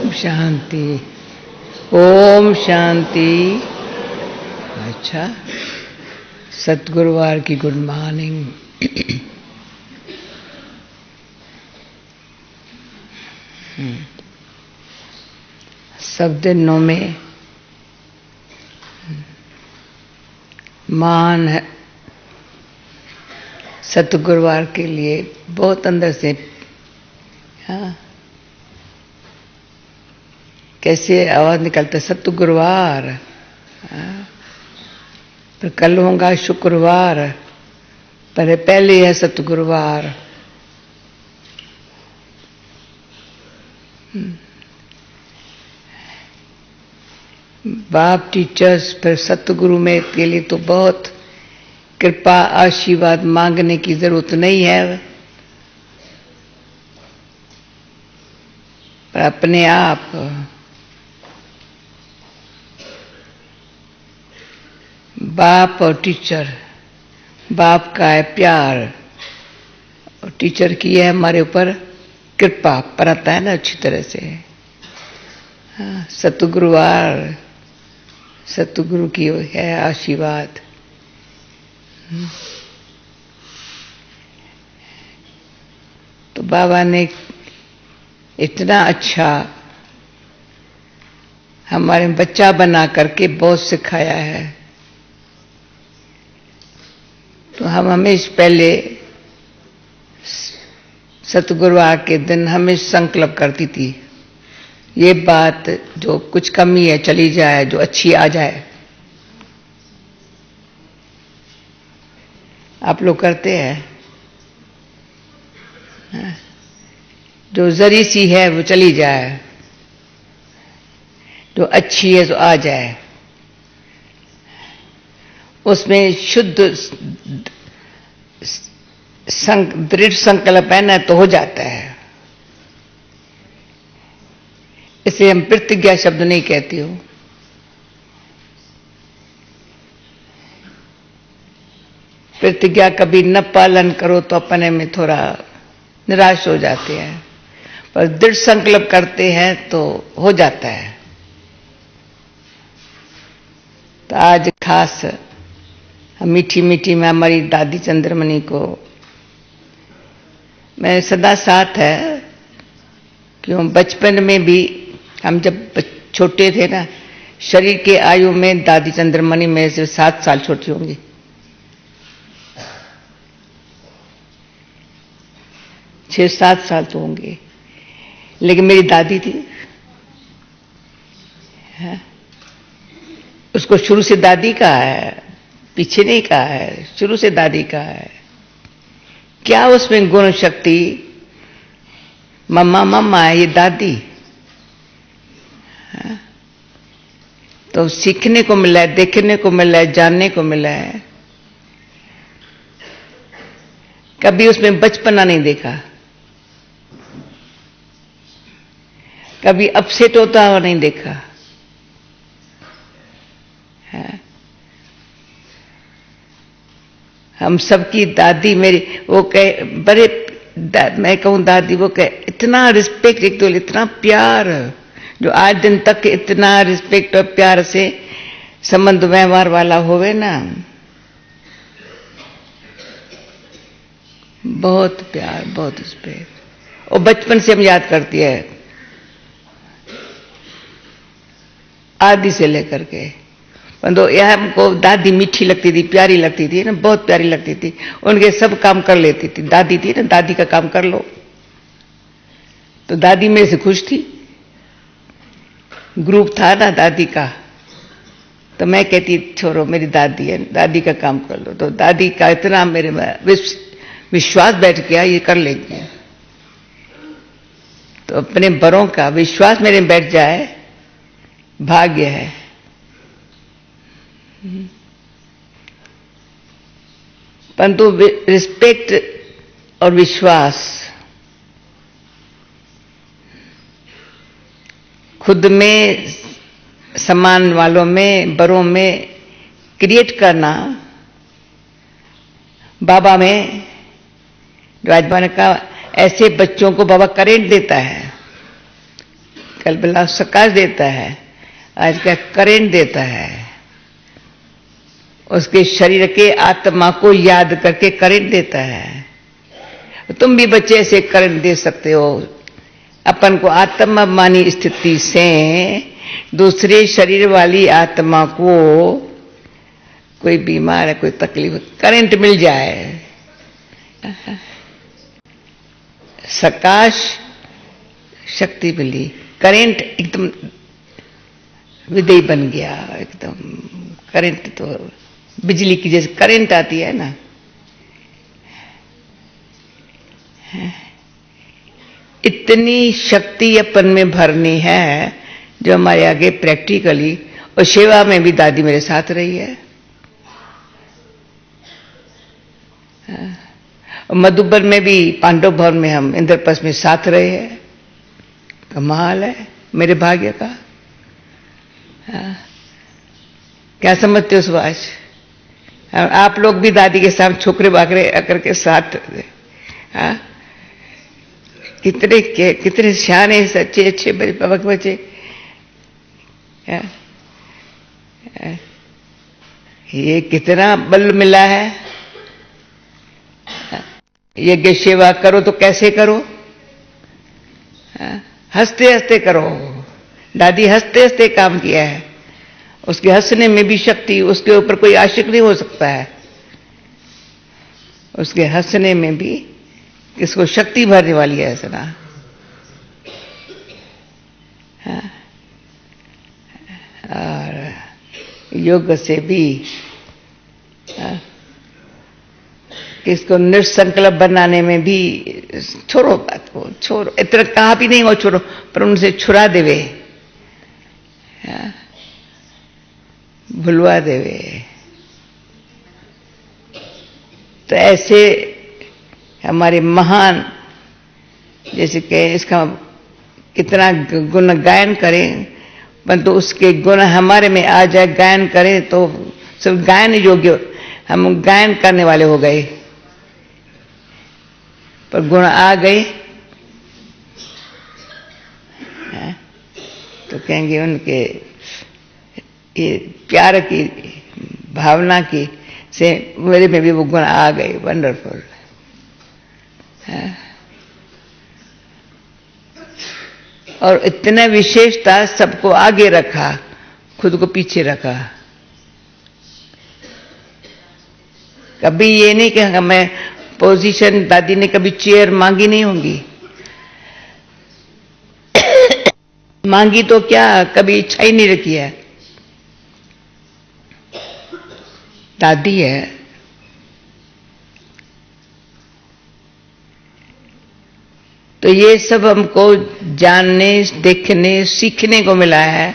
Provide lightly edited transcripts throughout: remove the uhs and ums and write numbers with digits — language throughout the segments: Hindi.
ओम शांति। ओम शांति। अच्छा, सतगुरुवार की गुड मॉर्निंग। सब दिनों में मान है सतगुरुवार के लिए बहुत अंदर से। हाँ, कैसे आवाज निकलता है सतगुरुवार। पर कल होगा शुक्रवार, पर पहले है सतगुरुवार। बाप टीचर्स पर सतगुरु में के लिए तो बहुत कृपा आशीर्वाद मांगने की जरूरत नहीं है, पर अपने आप बाप और टीचर, बाप का है प्यार और टीचर की है हमारे ऊपर कृपा, परता है ना अच्छी तरह से। हाँ, सतगुरुवार, सतगुरु की है आशीर्वाद। तो बाबा ने इतना अच्छा हमारे बच्चा बना करके बहुत सिखाया है। तो हम हमेशा पहले सतगुरुवार के दिन हमेशा संकल्प करती थी, ये बात जो कुछ कमी है चली जाए, जो अच्छी आ जाए। आप लोग करते हैं? जो जरी सी है वो चली जाए, जो अच्छी है तो आ जाए। उसमें शुद्ध दृढ़ संकल्प है ना तो हो जाता है। इसे हम प्रतिज्ञा शब्द नहीं कहती हूं। प्रतिज्ञा कभी न पालन करो तो अपने में थोड़ा निराश हो जाते हैं, पर दृढ़ संकल्प करते हैं तो हो जाता है। तो आज खास मीठी मीठी में हमारी दादी चंद्रमणि को मैं सदा साथ है। क्यों, बचपन में भी हम जब छोटे थे ना, शरीर के आयु में दादी चंद्रमणि मेरे से 7 साल छोटी होंगी। छह 7 साल तो होंगे, लेकिन मेरी दादी थी। है? उसको शुरू से दादी कहा है, पीछे नहीं कहा है, शुरू से दादी कहा है। क्या उसमें गुण शक्ति, मम्मा मम्मा है ये दादी। है? तो सीखने को मिला है, देखने को मिला है, जानने को मिला है। कभी उसमें बचपना नहीं देखा, कभी अपसेट होता हुआ नहीं देखा। है? हम सबकी दादी मेरी, वो कहे बड़े मैं कहूं दादी, वो कहे इतना रिस्पेक्ट, एक तो इतना प्यार, जो आज दिन तक इतना रिस्पेक्ट और प्यार से संबंध व्यवहार वाला होवे ना, बहुत प्यार, बहुत रिस्पेक्ट। और बचपन से हम याद करती है, आदि से लेकर के। तो यह हमको दादी मीठी लगती थी, प्यारी लगती थी ना, बहुत प्यारी लगती थी। उनके सब काम कर लेती थी। दादी थी ना, दादी का काम कर लो। तो दादी मेरे से खुश थी। ग्रुप था ना दादी का, तो मैं कहती छोड़ो मेरी दादी है, दादी का काम कर लो। तो दादी का इतना मेरे में विश्वास बैठ गया, ये कर लेंगे। तो अपने बड़ों का विश्वास मेरे में बैठ जाए, भाग्य है। परंतु रिस्पेक्ट और विश्वास खुद में, समान वालों में, बड़ों में क्रिएट करना। बाबा में जो आज बाबा ने कहा, ऐसे बच्चों को बाबा करेंट देता है। कल बोला सकाश देता है, आज क्या करंट देता है। उसके शरीर के आत्मा को याद करके करंट देता है। तुम भी बच्चे से करंट दे सकते हो। अपन को आत्माभिमानी स्थिति से दूसरे शरीर वाली आत्मा को, कोई बीमार है, कोई तकलीफ, करंट मिल जाए। सकाश शक्ति मिली, करंट एकदम विदेही बन गया। एकदम करंट तो बिजली की जैसे करंट आती है ना, इतनी शक्ति अपन में भरनी है जो हमारे आगे प्रैक्टिकली, और सेवा में भी दादी मेरे साथ रही है। मधुबन में भी, पांडव भवन में हम इंद्रप्रस्थ में साथ रहे हैं। कमाल है मेरे भाग्य का। क्या समझते हो सुभाष? आप लोग भी दादी के साथ छोकरे बाकरे करके साथ, कितने सियाने सच्चे अच्छे बच्चे। ये कितना बल मिला है। यज्ञ सेवा करो तो कैसे करो? हंसते हंसते करो। दादी हंसते हंसते काम किया है। उसके हंसने में भी शक्ति, उसके ऊपर कोई आशिक नहीं हो सकता है। उसके हंसने में भी किसको शक्ति भरने वाली है हंसना। और योग से भी किसको निर्संकल्प बनाने में भी, छोड़ो बात को, छोड़ो, इतना कहा भी नहीं हो छोड़ो, पर उनसे छुरा देवे, भुलवा देवे। तो ऐसे हमारे महान, जैसे कि इसका कितना गुण गायन करें, परंतु उसके गुण हमारे में आ जाए, गायन करें तो सब गायन योग्य, हम गायन करने वाले हो गए। पर गुण आ गए तो कहेंगे उनके ये प्यार की भावना की से मेरे में भी वो गुण आ गए। वंडरफुल। और इतना विशेषता, सबको आगे रखा, खुद को पीछे रखा। कभी ये नहीं कि मैं पोजीशन, दादी ने कभी चेयर मांगी नहीं होंगी। मांगी तो क्या, कभी इच्छा ही नहीं रखी है। दादी है। तो ये सब हमको जानने, देखने, सीखने को मिला है।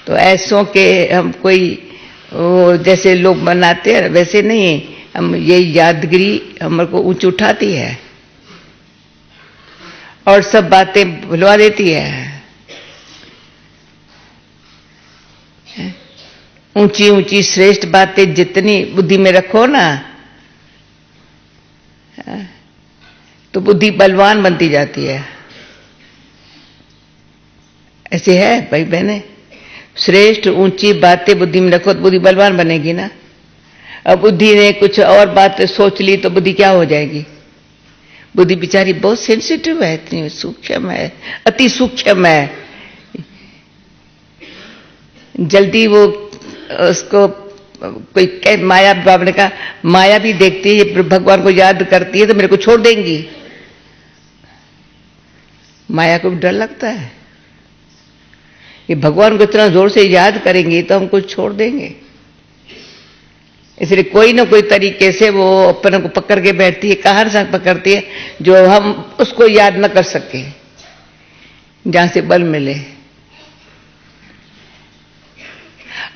तो ऐसों के हम कोई वो जैसे लोग मनाते हैं वैसे नहीं, हम ये यादगिरी हमारे को ऊंच उठाती है और सब बातें भुलवा देती है। ऊंची ऊंची श्रेष्ठ बातें जितनी बुद्धि में रखो ना, तो बुद्धि बलवान बनती जाती है। ऐसे है भाई बहने, श्रेष्ठ ऊंची बातें बुद्धि में रखो तो बुद्धि बलवान बनेगी ना। अब बुद्धि ने कुछ और बात सोच ली तो बुद्धि क्या हो जाएगी? बुद्धि बेचारी बहुत सेंसिटिव है, इतनी सूक्ष्म है, अति सूक्ष्म है। जल्दी वो उसको कोई माया, बाबा ने कहा माया भी देखती है, भगवान को याद करती है तो मेरे को छोड़ देंगी। माया को भी डर लगता है कि भगवान को इतना जोर से याद करेंगे तो हमको छोड़ देंगे। इसलिए कोई ना कोई तरीके से वो अपने को पकड़ के बैठती है। कहाँ से पकड़ती है? जो हम उसको याद न कर सके, जहां से बल मिले।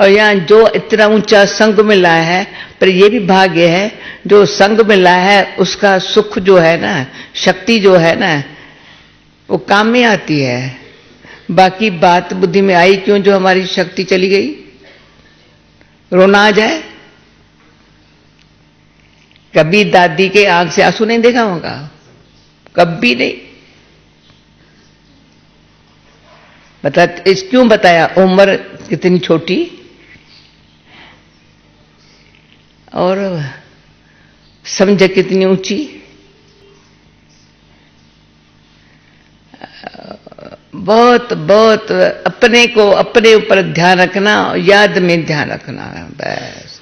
और यहां जो इतना ऊंचा संग मिला है, पर यह भी भाग्य है जो संग मिला है उसका सुख जो है ना, शक्ति जो है ना, वो काम में आती है। बाकी बात बुद्धि में आई क्यों जो हमारी शक्ति चली गई? रोना आ जाए। कभी दादी के आंख से आंसू नहीं देखा होगा? कभी नहीं। बता, इस क्यों बताया? उम्र कितनी छोटी और समझ कितनी ऊंची। बहुत बहुत अपने को, अपने ऊपर ध्यान रखना, याद में ध्यान रखना, बस।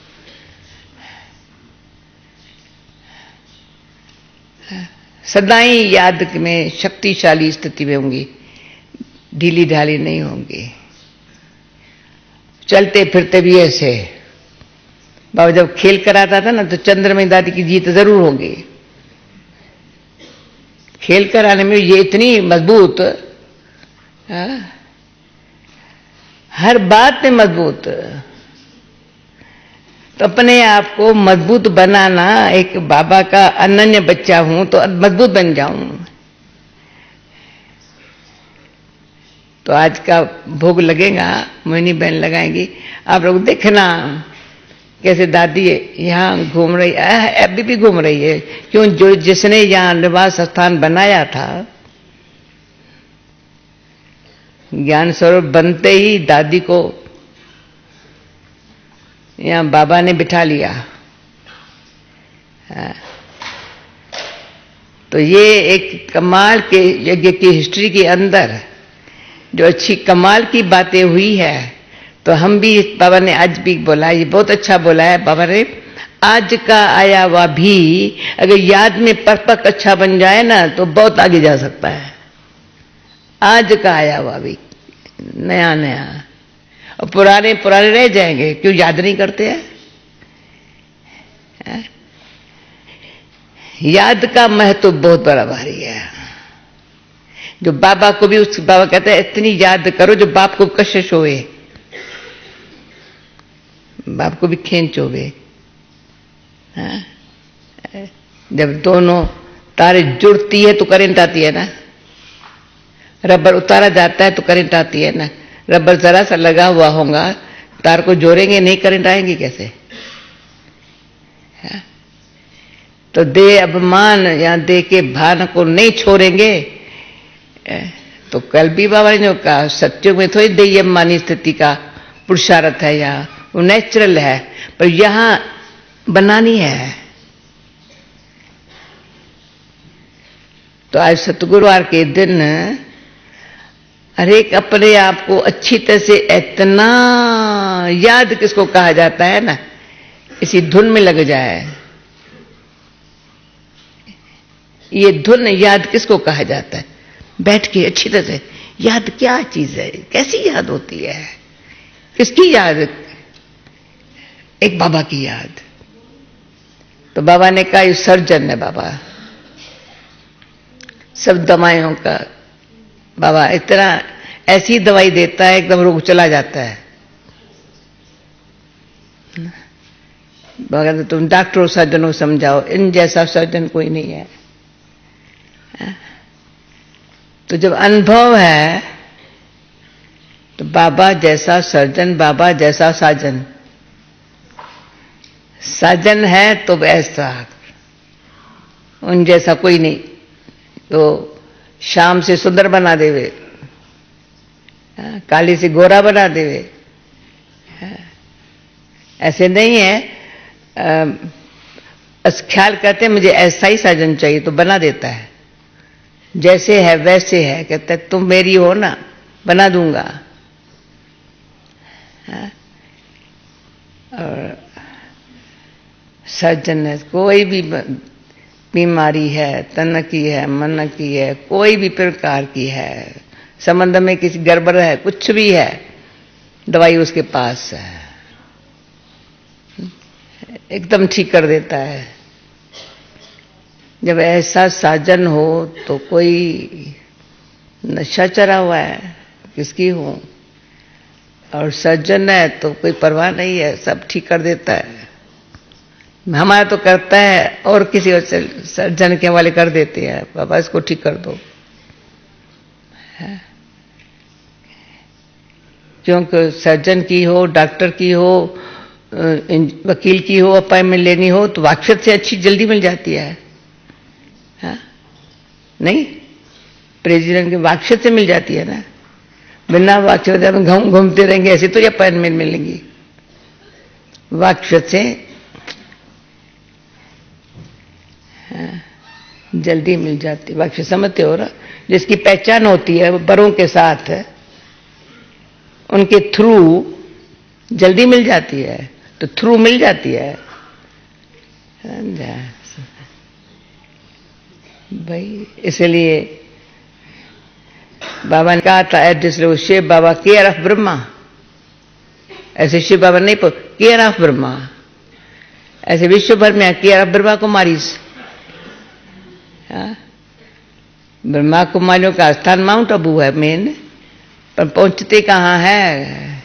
सदाई याद में शक्तिशाली स्थिति में होंगी, ढीली ढाली नहीं होंगी। चलते फिरते भी ऐसे। बाबा जब खेल कराता था ना, तो चंद्रमणि दादी की जीत जरूर होगी। खेल कराने में ये इतनी मजबूत, हर बात में मजबूत। तो अपने आप को मजबूत बनाना, एक बाबा का अनन्य बच्चा हूं तो मजबूत बन जाऊं। तो आज का भोग लगेगा, मोहिनी बहन लगाएंगी, आप लोग देखना कैसे दादी यहाँ घूम रही है, अभी भी घूम रही है। क्यों? जो जिसने यहाँ निवास स्थान बनाया था, ज्ञान स्वरूप बनते ही दादी को यहाँ बाबा ने बिठा लिया। तो ये एक कमाल के यज्ञ की हिस्ट्री के अंदर जो अच्छी कमाल की बातें हुई है, तो हम भी, बाबा ने आज भी बोला, ये बहुत अच्छा बोला है बाबा ने, आज का आया हुआ भी अगर याद में परपक अच्छा बन जाए ना, तो बहुत आगे जा सकता है। आज का आया हुआ भी नया नया, और पुराने पुराने रह जाएंगे। क्यों? याद नहीं करते हैं। याद का महत्व बहुत बड़ा भारी है। जो बाबा को भी, उस बाबा कहते हैं इतनी याद करो जो बाप को कशिश होए, बाप को भी खींच होवे। जब दोनों तारे जुड़ती है तो करंट आती है ना। रबर उतारा जाता है तो करंट आती है ना। रबर जरा सा लगा हुआ होगा, तार को जोड़ेंगे नहीं, करंट आएंगी कैसे? तो दे अभिमान या दे के भान को नहीं छोड़ेंगे, तो कल भी बाबा ने जो कहा, सत्युग में थोड़ी देय अभिमानी स्थिति का पुरुषार्थ है, यहाँ वो नेचुरल है, पर यहां बनानी है। तो आज सतगुरुवार के दिन हर एक अपने आप को अच्छी तरह से, इतना याद किसको कहा जाता है ना, इसी धुन में लग जाए। ये धुन याद किसको कहा जाता है? बैठ के अच्छी तरह से याद क्या चीज है, कैसी याद होती है, किसकी याद? एक बाबा की याद। तो बाबा ने कहा ये सर्जन है बाबा, सब दवाइयों का। बाबा इतना ऐसी दवाई देता है एकदम रोग चला जाता है। बाबा कहते तुम डॉक्टरों सर्जनों को समझाओ, इन जैसा सर्जन कोई नहीं है। तो जब अनुभव है तो बाबा जैसा सर्जन, बाबा जैसा साजन। साजन है तो ऐसा, उन जैसा कोई नहीं। तो शाम से सुंदर बना देवे, काली से गोरा बना देवे, ऐसे नहीं है। ख्याल करते मुझे ऐसा ही साजन चाहिए तो बना देता है, जैसे है वैसे है। कहता है तुम मेरी हो ना, बना दूंगा। और सर्जन है, कोई भी बीमारी है, तन की है, मन की है, कोई भी प्रकार की है, संबंध में किसी गड़बड़ है, कुछ भी है, दवाई उसके पास है, एकदम ठीक कर देता है। जब ऐसा साजन हो तो कोई नशा चढ़ा हुआ है किसकी हो, और सर्जन है तो कोई परवाह नहीं है, सब ठीक कर देता है। हमारा तो करता है और किसी सर्जन के हवाले कर देते हैं, बाबा इसको ठीक कर दो। क्योंकि सर्जन की हो, डॉक्टर की हो, वकील की हो, अपॉइंटमेंट लेनी हो तो वाकफियत से अच्छी जल्दी मिल जाती है। नहीं, प्रेसिडेंट की वाक्षत से मिल जाती है ना। बिना वाक्षत हम घूमते रहेंगे ऐसे तो अपॉइंटमेंट मिलेंगी। वाक्षत से जल्दी मिल जाती। वाक्षत समझते हो ना, जिसकी पहचान होती है बड़ों के साथ, उनके थ्रू जल्दी मिल जाती है, तो थ्रू मिल जाती है भाई। इसलिए बाबा ने कहा था एड्रेस लो, शिव बाबा केयर ऑफ ब्रह्मा। ऐसे शिव बाबा नहीं, केयर ऑफ ब्रह्मा। ऐसे विश्व भर में केयर ऑफ ब्रह्मा कुमारीज। ब्रह्मा कुमारियों का स्थान माउंट आबू है मेन, पर पहुंचते कहाँ है?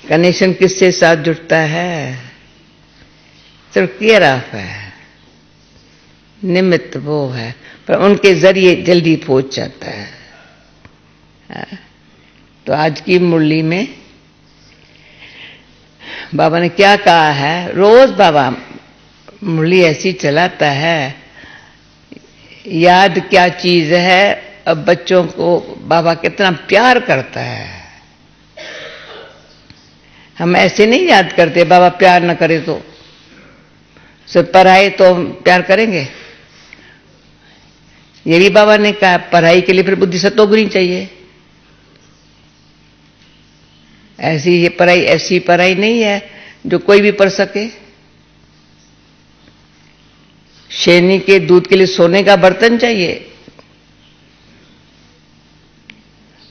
कनेक्शन किससे साथ जुड़ता है? सिर्फ केयर ऑफ है, निमित्त वो है, पर उनके जरिए जल्दी पहुंच जाता है। तो आज की मुरली में बाबा ने क्या कहा है? रोज बाबा मुरली ऐसी चलाता है, याद क्या चीज है। अब बच्चों को बाबा कितना प्यार करता है। हम ऐसे नहीं याद करते, बाबा प्यार न करे तो सिर्फ पढ़ाई तो प्यार करेंगे। ये भी बाबा ने कहा पढ़ाई के लिए फिर बुद्धि सतोगुनी चाहिए। ऐसी पढ़ाई नहीं है जो कोई भी पढ़ सके। शेरनी के दूध के लिए सोने का बर्तन चाहिए,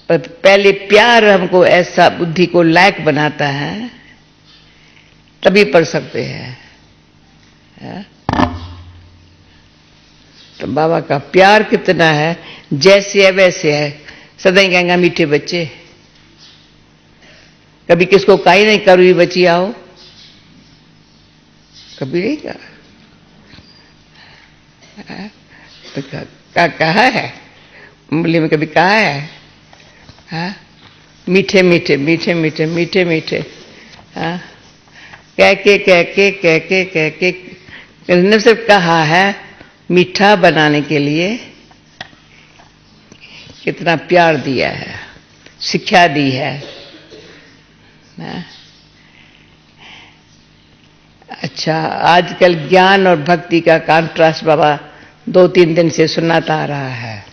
पर पहले प्यार हमको ऐसा बुद्धि को लायक बनाता है, तभी पढ़ सकते हैं। तो बाबा का प्यार कितना है, जैसे है वैसे है। सदैव कहेंगे मीठे बच्चे, कभी किसको काई नहीं करुई बची आओ, कभी नहीं कहा। तो कहा है मुरली में, कभी कहा है? मीठे मीठे मीठे मीठे मीठे मीठे कह के ने सिर्फ कहा है मीठा बनाने के लिए। कितना प्यार दिया है, शिक्षा दी है। अच्छा, आजकल ज्ञान और भक्ति का कॉन्ट्रास्ट बाबा 2-3 दिन से सुनाता आ रहा है।